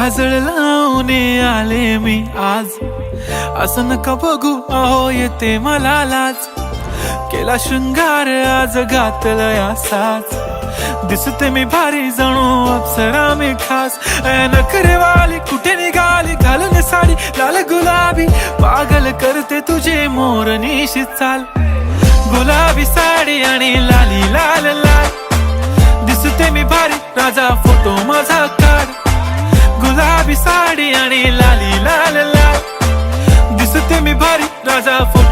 काजळ लावून आले मी आज, असं नका बघू अहो येते मला लाज. केला शृंगार आज घातलंय असाच, दिसते मी भारी जणू अप्सरा मी खास. नखरेवाली कुठे निघाली घालून साडी लाल गुलाबी, पागल करते तुझे मोरनीशी चाल. गुलाबी साडी आणि लाली लाल लाल, दिसते मी भारी राजा फोटो माझा काढ. गुलाबी साडी आणि लाली लाल लाल, दिसते मी भारी राजा फोटो